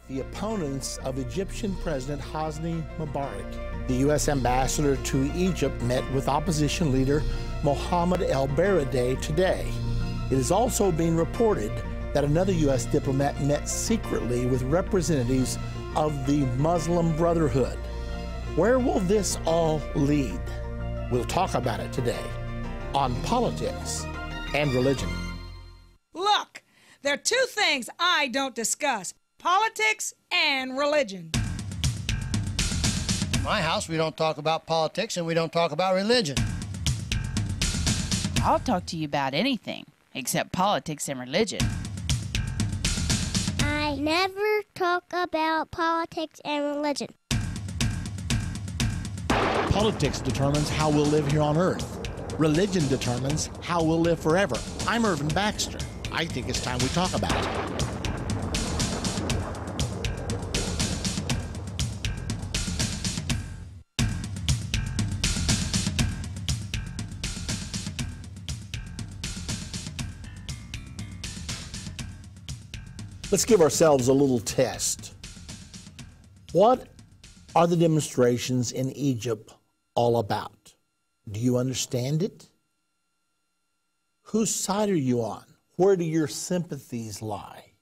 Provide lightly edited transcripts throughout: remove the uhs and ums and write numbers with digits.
the opponents of Egyptian President Hosni Mubarak. The U.S. ambassador to Egypt met with opposition leader Mohammed el-Baradei today. It is also being reported that another U.S. diplomat met secretly with representatives of the Muslim Brotherhood. Where will this all lead? We'll talk about it today on Politics and Religion. Look, there are two things I don't discuss: politics and religion. In my house, we don't talk about politics and we don't talk about religion. I'll talk to you about anything except politics and religion. I never talk about politics and religion. Politics determines how we'll live here on earth. Religion determines how we'll live forever. I'm Irvin Baxter. I think it's time we talk about it. Let's give ourselves a little test. What are the demonstrations in Egypt all about? Do you understand it? Whose side are you on? Where do your sympathies lie?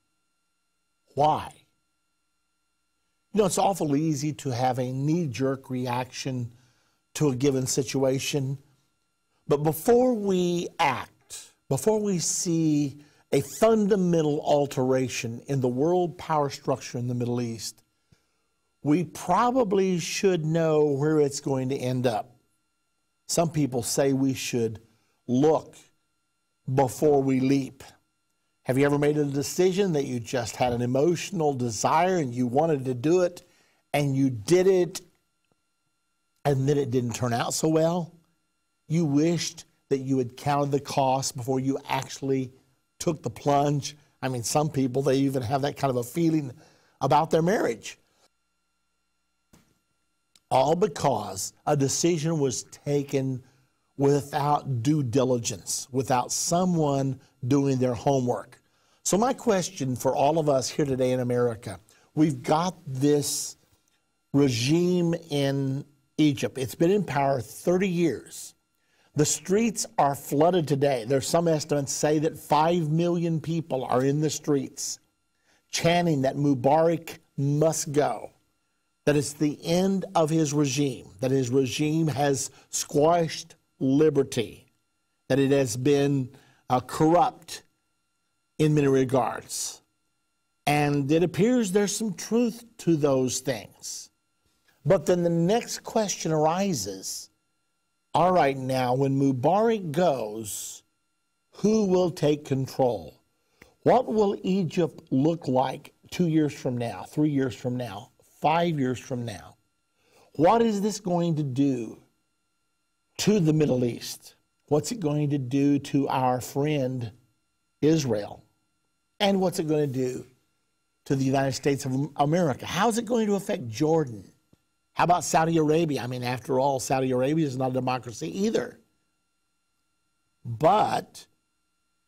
Why? You know, it's awful easy to have a knee-jerk reaction to a given situation. But before we act, before we see a fundamental alteration in the world power structure in the Middle East, we probably should know where it's going to end up. Some people say we should look before we leap. Have you ever made a decision that you just had an emotional desire and you wanted to do it and you did it and then it didn't turn out so well? You wished that you had counted the cost before you actually took the plunge. I mean, some people, they even have that kind of a feeling about their marriage. All because a decision was taken without due diligence, without someone doing their homework. So my question for all of us here today in America, we've got this regime in Egypt. It's been in power 30 years. The streets are flooded today. There's some estimates say that 5 million people are in the streets chanting that Mubarak must go, that it's the end of his regime, that his regime has squashed liberty, that it has been corrupt in many regards. And it appears there's some truth to those things. But then the next question arises, all right, now, when Mubarak goes, who will take control? What will Egypt look like 2 years from now, 3 years from now, 5 years from now? What is this going to do to the Middle East? What's it going to do to our friend Israel? And what's it going to do to the United States of America? How is it going to affect Jordan? How about Saudi Arabia? I mean, after all, Saudi Arabia is not a democracy either. But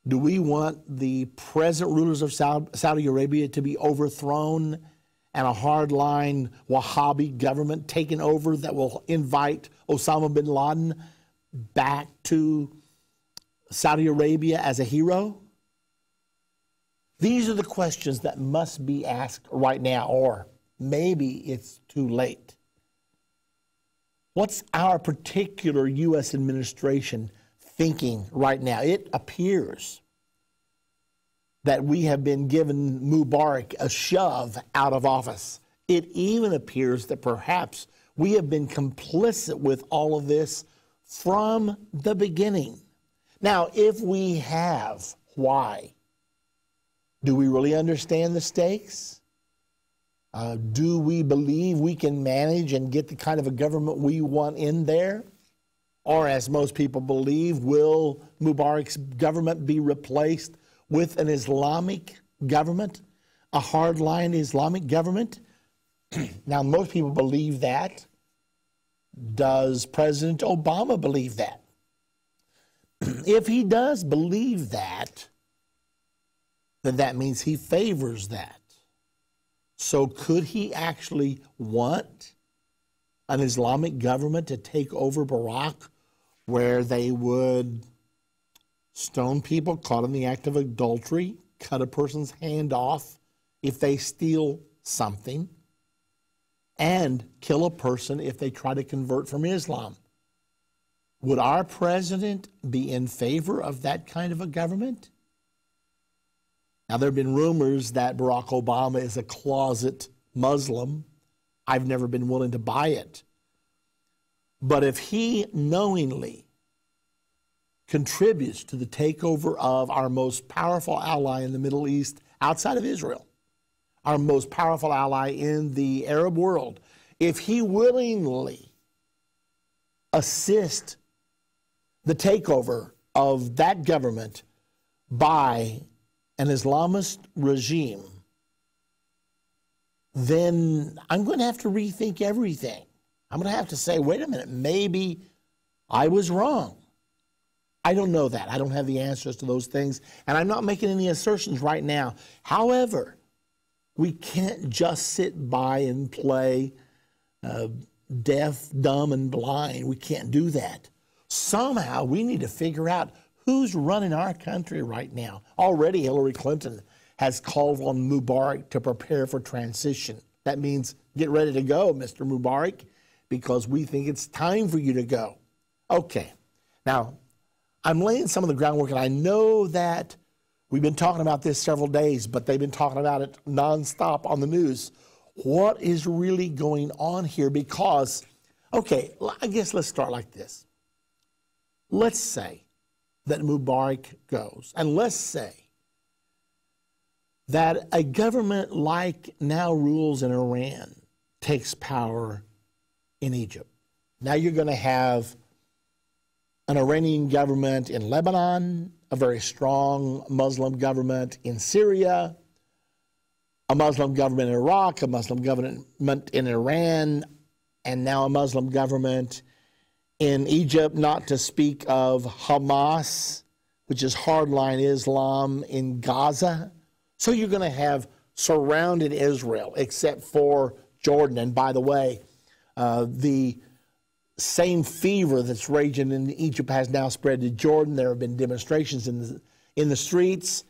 do we want the present rulers of Saudi Arabia to be overthrown and a hardline Wahhabi government taken over that will invite Osama bin Laden back to Saudi Arabia as a hero? These are the questions that must be asked right now, or maybe it's too late. What's our particular U.S. administration thinking right now? It appears that we have been given Mubarak a shove out of office. It even appears that perhaps we have been complicit with all of this from the beginning. Now, if we have, why? Do we really understand the stakes? Do we believe we can manage and get the kind of a government we want in there? Or, as most people believe, will Mubarak's government be replaced with an Islamic government, a hardline Islamic government? Now, most people believe that. Does President Obama believe that? If he does believe that, then that means he favors that. So could he actually want an Islamic government to take over Iraq where they would stone people caught in the act of adultery, cut a person's hand off if they steal something, and kill a person if they try to convert from Islam? Would our president be in favor of that kind of a government? Now, there have been rumors that Barack Obama is a closet Muslim. I've never been willing to buy it. But if he knowingly contributes to the takeover of our most powerful ally in the Middle East outside of Israel, our most powerful ally in the Arab world, if he willingly assists the takeover of that government by an Islamist regime, then I'm going to have to rethink everything. I'm going to have to say, wait a minute, maybe I was wrong. I don't know that. I don't have the answers to those things, and I'm not making any assertions right now. However, we can't just sit by and play deaf, dumb, and blind. We can't do that. Somehow we need to figure out who's running our country right now. Already Hillary Clinton has called on Mubarak to prepare for transition. That means get ready to go, Mr. Mubarak, because we think it's time for you to go. Okay, now I'm laying some of the groundwork, and I know that we've been talking about this several days, but they've been talking about it nonstop on the news. What is really going on here? Because, okay, I guess let's start like this. Let's say that Mubarak goes, and let's say that a government like now rules in Iran takes power in Egypt. Now you're going to have an Iranian government in Lebanon, a very strong Muslim government in Syria, a Muslim government in Iraq, a Muslim government in Iran, and now a Muslim government in Egypt, not to speak of Hamas, which is hardline Islam in Gaza. So you're going to have surrounded Israel, except for Jordan. And by the way, the same fever that's raging in Egypt has now spread to Jordan. There have been demonstrations in the streets.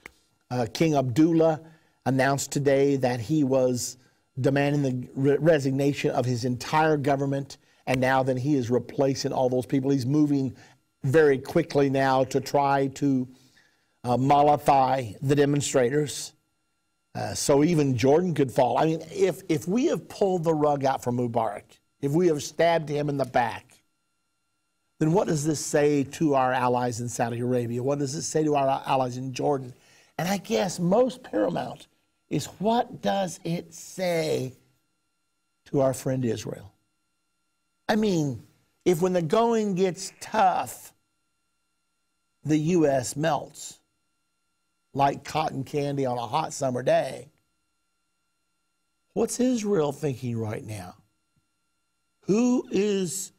King Abdullah announced today that he was demanding the resignation of his entire government, and now then he is replacing all those people. He's moving very quickly now to try to mollify the demonstrators. So even Jordan could fall. I mean, if we have pulled the rug out from Mubarak, if we have stabbed him in the back, then what does this say to our allies in Saudi Arabia? What does this say to our allies in Jordan? And I guess most paramount is, what does it say to our friend Israel? I mean, if when the going gets tough, the U.S. melts like cotton candy on a hot summer day, what's Israel thinking right now? Who is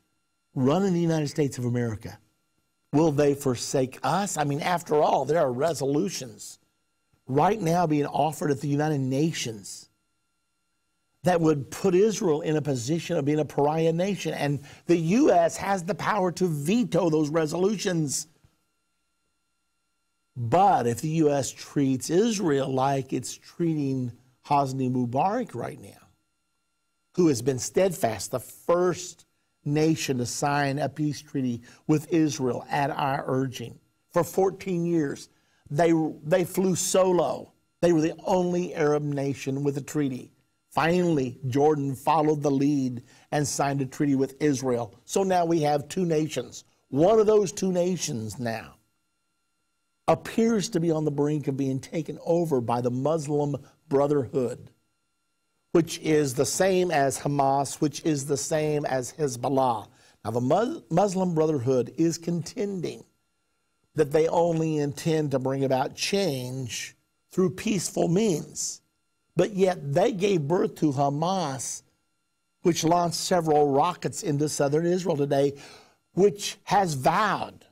running the United States of America? Will they forsake us? I mean, after all, there are resolutions right now being offered at the United Nations that would put Israel in a position of being a pariah nation. And the U.S. has the power to veto those resolutions. But if the U.S. treats Israel like it's treating Hosni Mubarak right now, who has been steadfast, the first nation to sign a peace treaty with Israel at our urging for 14 years, they flew solo. They were the only Arab nation with a treaty. Finally, Jordan followed the lead and signed a treaty with Israel. So now we have two nations. One of those two nations now appears to be on the brink of being taken over by the Muslim Brotherhood, which is the same as Hamas, which is the same as Hezbollah. Now, the Muslim Brotherhood is contending that they only intend to bring about change through peaceful means. But yet they gave birth to Hamas, which launched several rockets into southern Israel today, which has vowed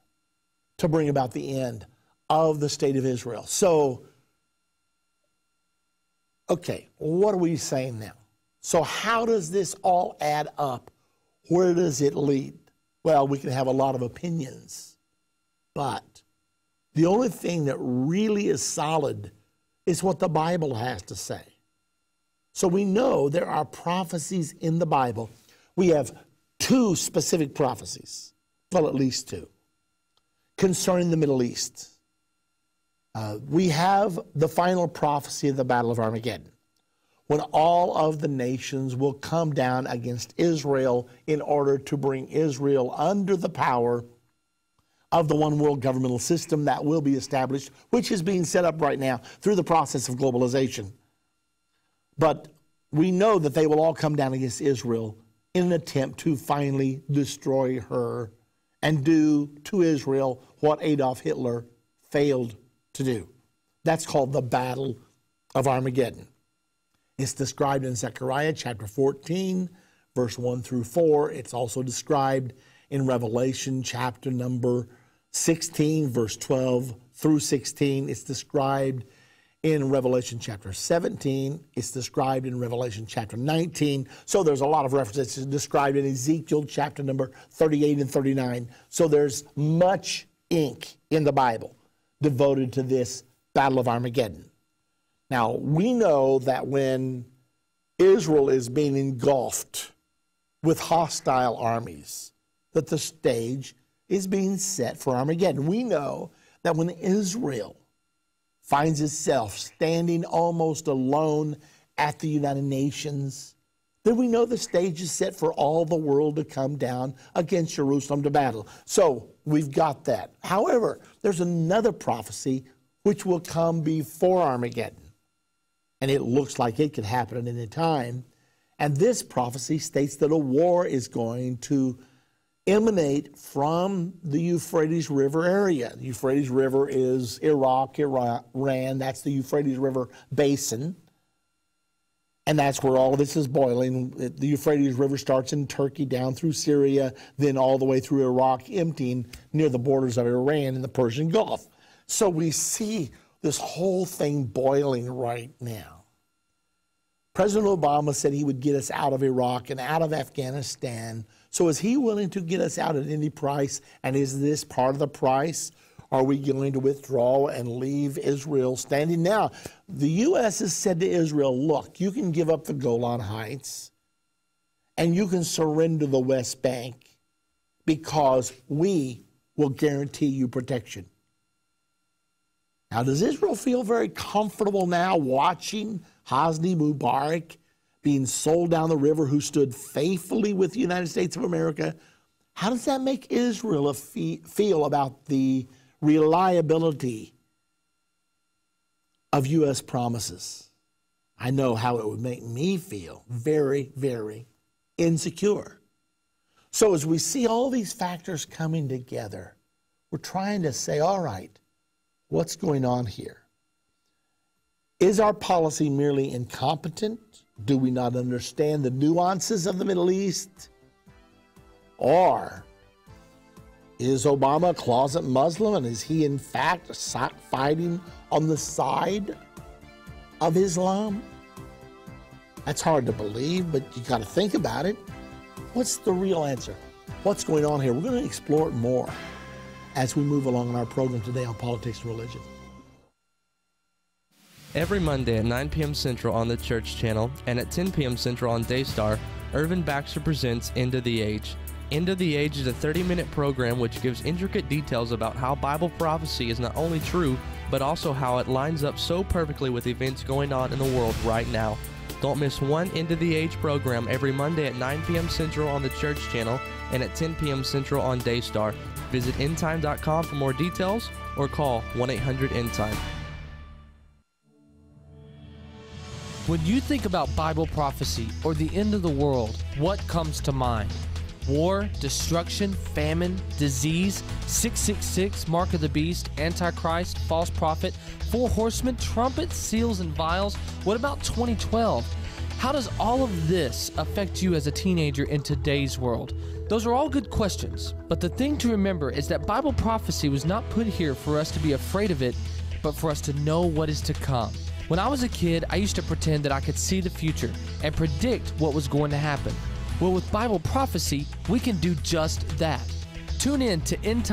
to bring about the end of the state of Israel. So Okay, what are we saying now? So how does this all add up? Where does it lead? Well, we can have a lot of opinions, but the only thing that really is solid is what the Bible has to say. So we know there are prophecies in the Bible. We have two specific prophecies, well, at least two, concerning the Middle East. We have the final prophecy of the Battle of Armageddon, when all of the nations will come down against Israel in order to bring Israel under the power of the one world governmental system that will be established, which is being set up right now through the process of globalization. But we know that they will all come down against Israel in an attempt to finally destroy her and do to Israel what Adolf Hitler failed to do. That's called the Battle of Armageddon. It's described in Zechariah chapter 14, verse 1 through 4. It's also described in Revelation chapter number 16, verse 12 through 16. It's described in Revelation chapter 17. It's described in Revelation chapter 19. So there's a lot of references. It's described in Ezekiel chapter number 38 and 39. So there's much ink in the Bible devoted to this Battle of Armageddon. Now, we know that when Israel is being engulfed with hostile armies, that the stage is being set for Armageddon. We know that when Israel finds itself standing almost alone at the United Nations, then we know the stage is set for all the world to come down against Jerusalem to battle. So we've got that. However, there's another prophecy which will come before Armageddon, and it looks like it could happen at any time. And this prophecy states that a war is going to emanate from the Euphrates River area. The Euphrates River is Iraq, Iran. That's the Euphrates River basin. And that's where all of this is boiling. The Euphrates River starts in Turkey, down through Syria, then all the way through Iraq, emptying near the borders of Iran in the Persian Gulf. So we see this whole thing boiling right now. President Obama said he would get us out of Iraq and out of Afghanistan. So is he willing to get us out at any price? And is this part of the price? Are we going to withdraw and leave Israel standing? Now, the U.S. has said to Israel, look, you can give up the Golan Heights and you can surrender the West Bank because we will guarantee you protection. Now, does Israel feel very comfortable now watching Hosni Mubarak being sold down the river, who stood faithfully with the United States of America? How does that make Israel feel about the reliability of U.S. promises? I know how it would make me feel. Very, very insecure. So as we see all these factors coming together, we're trying to say, all right, what's going on here? Is our policy merely incompetent? Do we not understand the nuances of the Middle East? Or is Obama a closet Muslim, and is he in fact fighting on the side of Islam? That's hard to believe, but you got to think about it. What's the real answer? What's going on here? We're going to explore it more as we move along in our program today on Politics and Religion. Every Monday at 9 p.m. Central on the Church Channel and at 10 p.m. Central on Daystar, Irvin Baxter presents End of the Age. End of the Age is a 30-minute program which gives intricate details about how Bible prophecy is not only true, but also how it lines up so perfectly with events going on in the world right now. Don't miss one End of the Age program every Monday at 9 p.m. Central on the Church Channel and at 10 p.m. Central on Daystar. Visit endtime.com for more details or call 1-800-ENDTIME. When you think about Bible prophecy or the end of the world, what comes to mind? War, destruction, famine, disease, 666, mark of the beast, antichrist, false prophet, four horsemen, trumpets, seals, and vials? What about 2012? How does all of this affect you as a teenager in today's world? Those are all good questions, but the thing to remember is that Bible prophecy was not put here for us to be afraid of it, but for us to know what is to come. When I was a kid, I used to pretend that I could see the future and predict what was going to happen. Well, with Bible prophecy, we can do just that. Tune in to Endtime